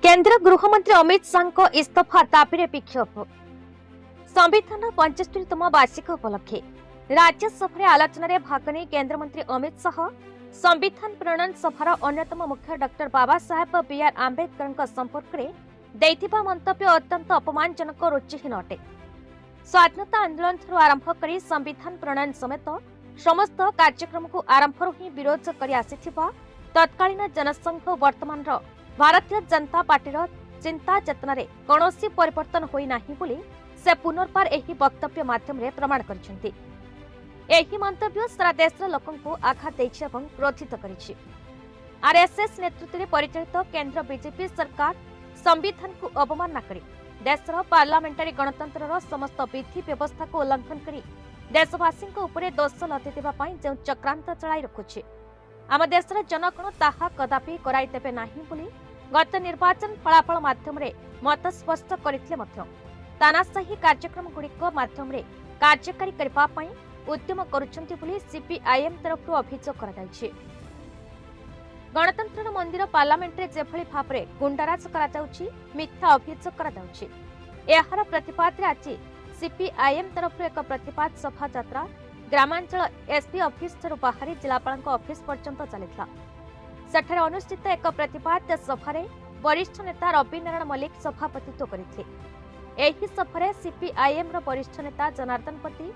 केंद्र गृहमंत्री अमित शाह इस्तीफा दाबी विक्षोभ संविधान 75तम वार्षिक उपलक्षे राज्यसभा आलोचन भाग नहीं केंद्र मंत्री अमित शाह संविधान प्रणयन सभार अन्यतम मुख्य डॉक्टर बाबा साहेब बीआर आंबेडकर संपर्क में मंतव्य अत्यंत अपमानजनक रुचिहीन अटे। स्वाधीनता आंदोलन आरंभ कर संविधान प्रणयन समेत समस्त कार्यक्रम को आरंभ ही विरोध कर आसिथिबा तत्कालीन जनसंघ वर्तमान भारतीय जनता पार्टी चिंता चेतना रे कौनसी परिवर्तन होई नाही बोली से पुनर्बार एही वक्तव्य माध्यम रे प्रमाण करिसेंती। एही मंतव्य सारा देशर लोकन को आघात देछि एवं क्रोधित करिछि। आरएसएस नेतृत्व में परिचालित केंद्र बीजेपी सरकार संविधान को अवमानना करी देशर पार्लियामेंटारी गणतंत्र समस्त विधि व्यवस्था को उल्लंघन करी देशवासी उपरे दोष लदी देबा पई जो चक्रांत चलाई रखुछि आम देशर जनगण ताहा कदापि कराई देबे नाही बोली गत निर्वाचन फलाफल माध्यम रे मत स्पष्ट करथिले मध्य तानाशाही कार्यक्रम गुड़िक माध्यम रे कार्यकारी करबा पई उद्यम करुछंती बोली सीपीआईएम तरफ अभियोग करा जायछि। गणतंत्र मंदिर पार्लियामेंट रे जेभली भाबरे गुंडाराज करा जाउछि मिथ्या अभियोग करा जाउछि एहार प्रतिपाद रे आज सीपीआईएम तरफ एक प्रतिपाद सभा यात्रा ग्रामांचल एसपी ऑफिस बाहरी जिलापाल ऑफिस पर्यंत चलीथा। सेठारे अनुष्ठित एक प्रतिपाद सभारे वरिष्ठ नेता रवि नारायण मल्लिक सभापतित्व करथिले। एही सभारे सीपीआईएम रो वरिष्ठ नेता जनार्दन पति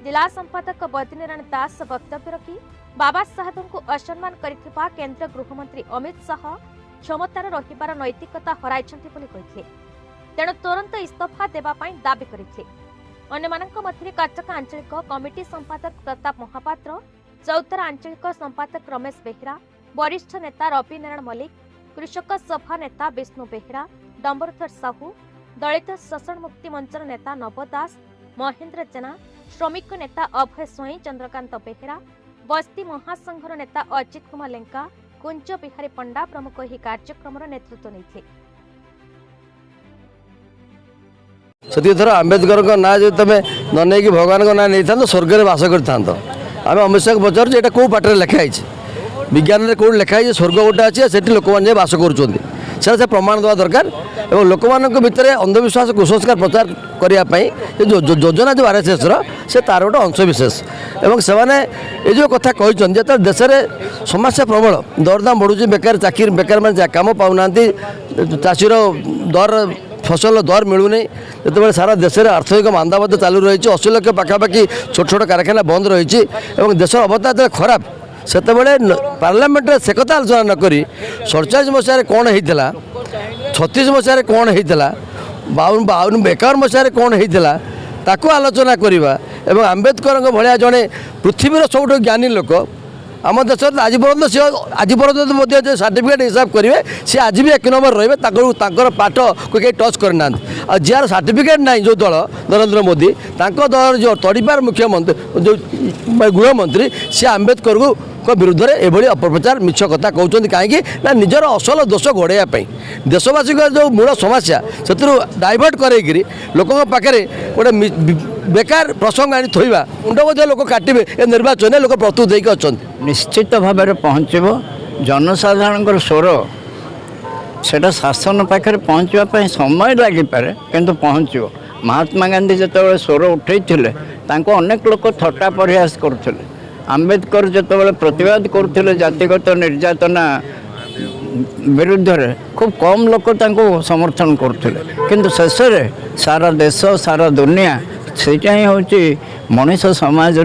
जिला संपादक बद्रीनारायण दास वक्तव्य रखी बाबा साहेब को असम्मान करिथिबा केंद्र गृहमंत्री अमित शाह क्षमतार रहिबार नैतिकता हराइछंती बोली कहिथिले। तेणु तुरंत इस्तीफा देबा पई दाबी करिथिले। अन्यमानक मध्य कटक आंचलिक कमिटी संपादक प्रताप महापात्र चौतरा आंचलिक संपादक रमेश बेहेरा वरिष्ठ नेता रवि नारायण मल्लिक कृषक सभा नेता विष्णु बेहेरा डंबरधर साहू दलित शोषण मुक्ति मंचर नेता नव दास महेंद्र जेना श्रमिक नेता अभय स्वई चंद्रकांत बेहेरा बस्ती महासंघर नेता अजित कुमार लेंका कुंज बिहारी पंडा प्रमुख यह कार्यक्रम नेतृत्व नहीं। से आंबेडकर ना जो तुम न नहीं भगवान को ना नहीं था स्वर्ग में बास कर आम अमित शाह को पचार ये कौ पाठ लिखाई विज्ञान में कौट लिखाई स्वर्ग गोटे अच्छे से लोक मैंने बास कर प्रमाण देवा दरकार और लोक मान भितर अंधविश्वास कुसंस्कार प्रचार करने योजना जो आरएसएस से तार गोटे अंशविशेष और से जो कथा कहते देश में समस्या प्रबल दरदाम बढ़ुची बेकार चाकरी बेकार मैंने कम पाऊना चाषीर दर फसल दर मिलूनी जो सारा देश में आर्थिक मांदाबाद चालू रही 80 लाख पाखापाखि छोट छोट कारखाना बंद रही देश अवस्था जो खराब से पार्लियामेंट से कथा आलोचना नक 47 मसीह कौन होता 36 मसीह कौन होता 52 बेकार मसीह कौन होता ताको आलोचना करवा एवं आंबेडकर भाया जड़े पृथ्वीर सब ज्ञानी लोक आम देश आज पर्यटन सर्टिफिकेट हिसाब करेंगे सी आज भी 1 नंबर रही पाठ को कहीं टच करना जार सर्टिफिकेट ना जो दल नरेंद्र मोदी दल जो तड़ीपार मुख्यमंत्री जो गृहमंत्री सी आंबेडकर को विरुद्ध में एभली अपप्रचार मिछ कथा कहते कहीं ना निजर असल दोष घोड़ाई देशवासी जो मूल समस्या से डाइवर्ट कर लोकों पाखे गोटे बेकार प्रसंग आनी थोड़ा मुंड बोझ लोक काटे ए निर्वाचन लोक प्रस्तुत होकर अच्छा निश्चित भाव में पहुँचब जनसाधारण स्वर से शासन पाखे पहुँचापी समय लगिपे किंतु पहुँचो महात्मा गांधी जो स्वर उठे अनेक लोक थट्टा परिहास करते आंबेडकर जो प्रतिवाद करते जातिगत निर्यातना विरुद्ध रे खूब कम लोक समर्थन करते किंतु शेष सारा देश सारा दुनिया सेटा ही हूँ मनीष समाज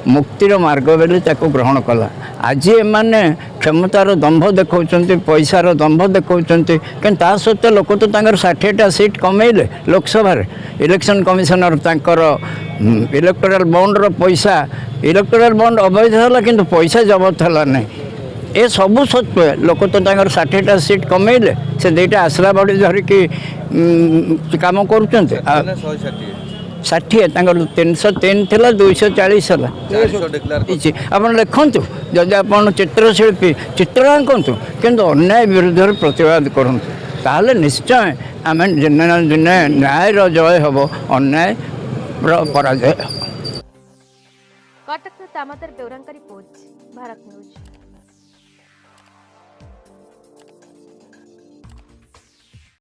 मुक्तिर मार्ग बोली ग्रहण कला आज एमाने क्षमतार दंभ देखा पैसार दंभ देखा कि सत्वे लोक तो 60टा सीट कमेले लोकसभा इलेक्शन कमिशनर तांकर इलेक्टोराल बॉन्डर पैसा इलेक्टोराल बॉन्ड अवैध है कि पैसा जबत है नहीं ए सबू सत्वे लोक तो 60टा सीट कमेले से 2टा आसरा बाड़ी धरिकी काम कर 60 303 थी 240 है आप लिखु जदि आप चित्रशिल्पी चित्र आंकतु किंतु अन्याय विरुद्ध प्रतिवाद करूँ ताहले निश्चय आम दिन न्याय जय हम अन्याय पराजय। कटक दामोदर बेउरांका रिपोर्ट भारत न्यूज।